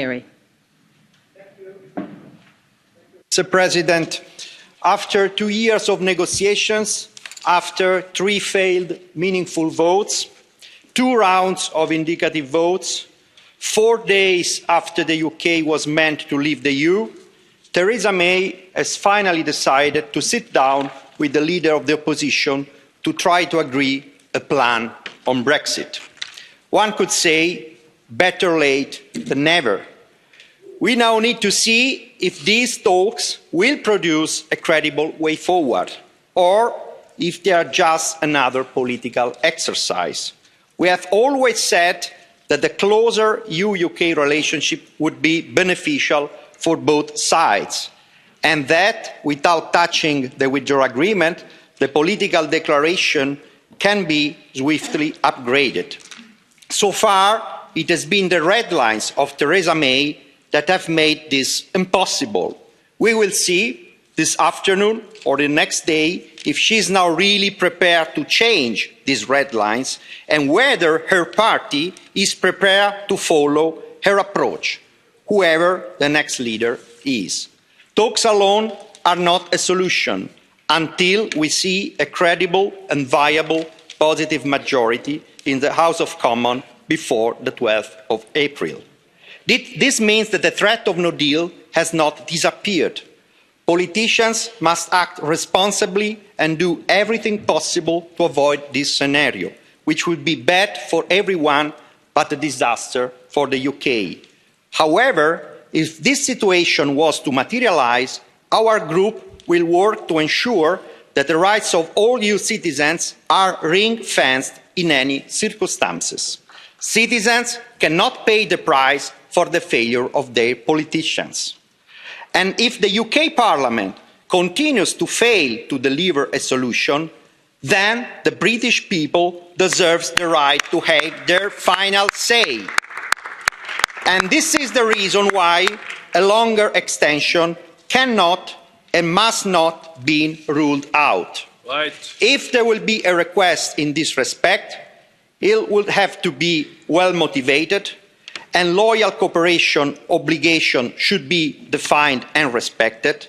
Plenary. Mr. President, after 2 years of negotiations, after 3 failed meaningful votes, 2 rounds of indicative votes, 4 days after the UK was meant to leave the EU, Theresa May has finally decided to sit down with the leader of the opposition to try to agree a plan on Brexit. One could say better late than never. We now need to see if these talks will produce a credible way forward, or if they are just another political exercise. We have always said that the closer EU-UK relationship would be beneficial for both sides, and that without touching the withdrawal agreement, the political declaration can be swiftly upgraded. So far, it has been the red lines of Theresa May that have made this impossible. We will see this afternoon or the next day if she is now really prepared to change these red lines and whether her party is prepared to follow her approach, whoever the next leader is. Talks alone are not a solution until we see a credible and viable positive majority in the House of Commons before the 12th of April. This means that the threat of no deal has not disappeared. Politicians must act responsibly and do everything possible to avoid this scenario, which would be bad for everyone but a disaster for the UK. However, if this situation was to materialise, our group will work to ensure that the rights of all EU citizens are ring-fenced in any circumstances. Citizens cannot pay the price for the failure of their politicians. And if the UK Parliament continues to fail to deliver a solution, then the British people deserve the right to have their final say. And this is the reason why a longer extension cannot and must not be ruled out. Right. If there will be a request in this respect, it will have to be well motivated, and loyal cooperation obligation should be defined and respected.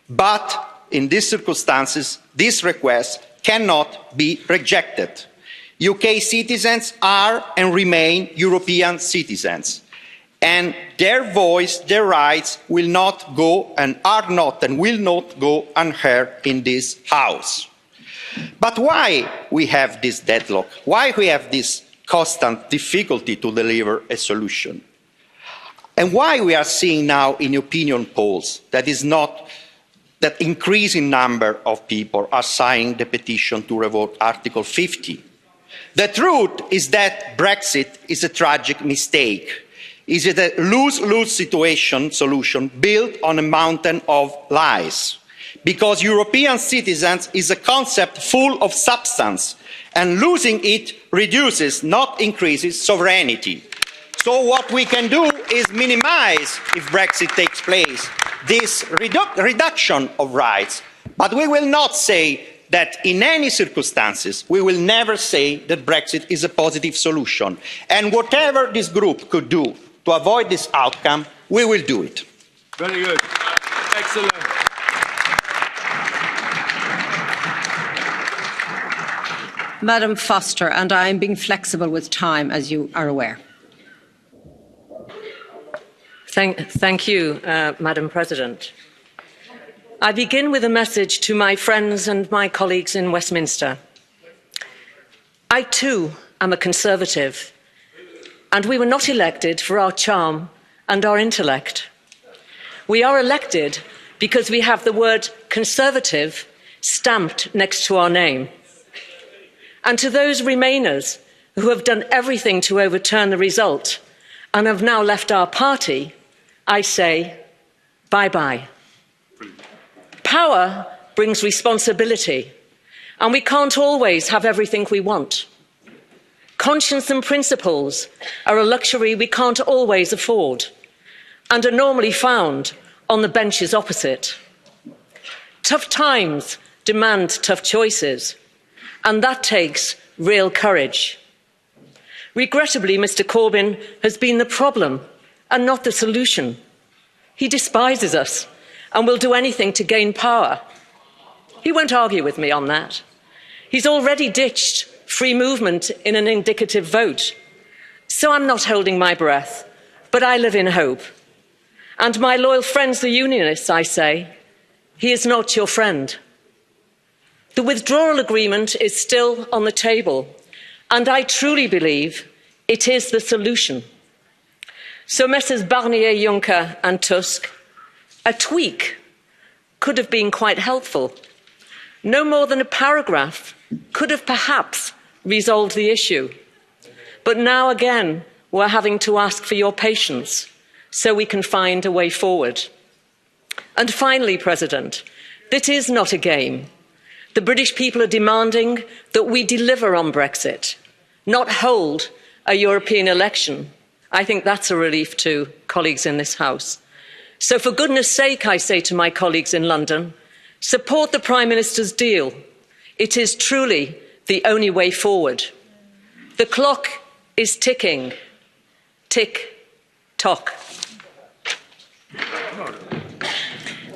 But in these circumstances, this request cannot be rejected. UK citizens are and remain European citizens, and their voice, their rights will not go and are not and will not go unheard in this House. But why we have this deadlock? Why we have this constant difficulty to deliver a solution? And why we are seeing now in opinion polls that increasing number of people are signing the petition to revoke Article 50? The truth is that Brexit is a tragic mistake. It is a lose-lose solution built on a mountain of lies. Because European citizens is a concept full of substance, and losing it reduces, not increases, sovereignty. So what we can do is minimise, if Brexit takes place, this reduction of rights. But we will not say that in any circumstances, we will never say that Brexit is a positive solution. And whatever this group could do to avoid this outcome, we will do it. Very good. Excellent. Madam Foster, and I am being flexible with time, as you are aware. Thank you, Madam President. I begin with a message to my friends and my colleagues in Westminster. I too am a Conservative, and we were not elected for our charm and our intellect. We are elected because we have the word Conservative stamped next to our name. And to those Remainers who have done everything to overturn the result and have now left our party, I say bye-bye. Power brings responsibility, and we can't always have everything we want. Conscience and principles are a luxury we can't always afford and are normally found on the benches opposite. Tough times demand tough choices, and that takes real courage. Regrettably, Mr Corbyn has been the problem and not the solution. He despises us and will do anything to gain power. He won't argue with me on that. He's already ditched free movement in an indicative vote. So I'm not holding my breath, but I live in hope. And my loyal friends, the Unionists, I say, he is not your friend. The withdrawal agreement is still on the table, and I truly believe it is the solution. So, Messrs Barnier, Juncker and Tusk, a tweak could have been quite helpful. No more than a paragraph could have perhaps resolved the issue. But now again, we're having to ask for your patience so we can find a way forward. And finally, President, this is not a game. The British people are demanding that we deliver on Brexit, not hold a European election. I think that's a relief to colleagues in this House. So for goodness sake, I say to my colleagues in London, support the Prime Minister's deal. It is truly the only way forward. The clock is ticking. Tick, tock.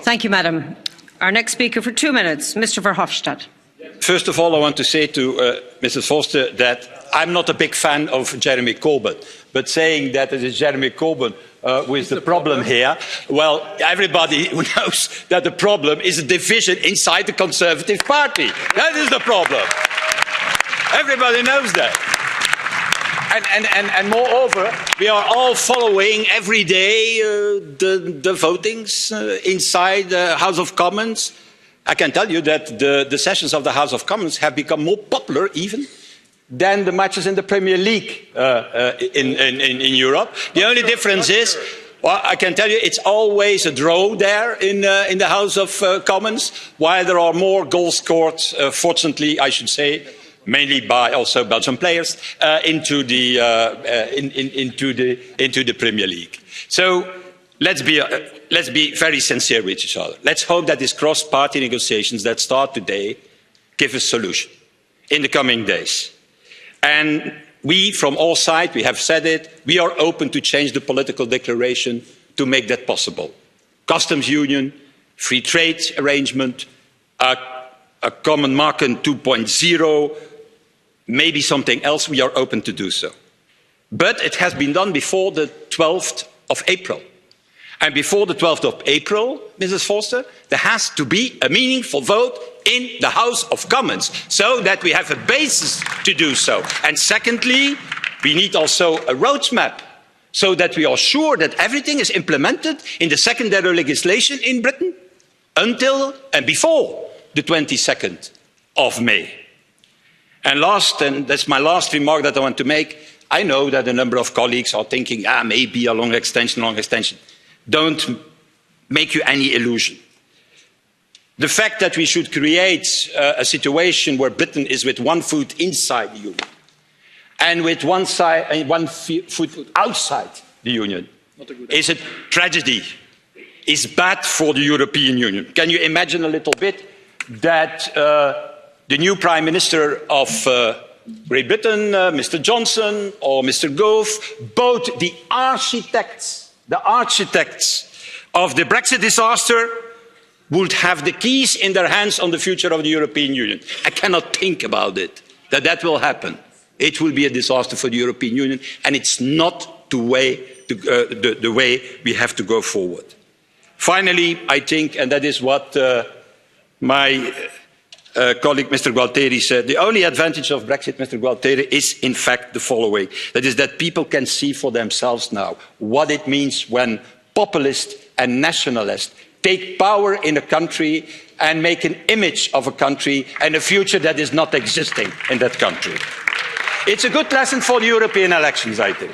Thank you, Madam. Our next speaker for 2 minutes, Mr Verhofstadt. First of all, I want to say to Mrs Foster that I'm not a big fan of Jeremy Corbyn, but saying that it is Jeremy Corbyn who is the problem here, well, everybody knows that the problem is a division inside the Conservative Party. That is the problem. Everybody knows that. And moreover, we are all following every day the votings inside the House of Commons. I can tell you that the sessions of the House of Commons have become more popular even than the matches in the Premier League in Europe. The only difference is, well, I can tell you it's always a draw there in the House of Commons, while there are more goals scored, fortunately, I should say, mainly by also Belgian players, into the Premier League. So let's be very sincere with each other. Let's hope that these cross-party negotiations that start today give a solution in the coming days. And we, from all sides, we have said it, we are open to change the political declaration to make that possible. Customs union, free trade arrangement, a common market 2.0, maybe something else, we are open to do so. But it has been done before the 12th of April. And before the 12th of April, Mrs. Foster, there has to be a meaningful vote in the House of Commons so that we have a basis to do so. And secondly, we need also a roadmap so that we are sure that everything is implemented in the secondary legislation in Britain until and before the 22nd of May. And last, and that's my last remark that I want to make, I know that a number of colleagues are thinking, maybe a long extension. Don't make you any illusion. The fact that we should create a situation where Britain is with one foot inside the Union and with one foot outside the Union is a tragedy, is bad for the European Union. Can you imagine a little bit that the new Prime Minister of Great Britain, Mr. Johnson or Mr. Gove, both the architects of the Brexit disaster would have the keys in their hands on the future of the European Union. I cannot think about it, that will happen. It will be a disaster for the European Union, and it's not the way we have to go forward. Finally, I think, and that is what my colleague Mr. Gualtieri said, the only advantage of Brexit, Mr. Gualtieri, is in fact the following. That is that people can see for themselves now what it means when populists and nationalists take power in a country and make an image of a country and a future that is not existing in that country. It's a good lesson for the European elections, I think.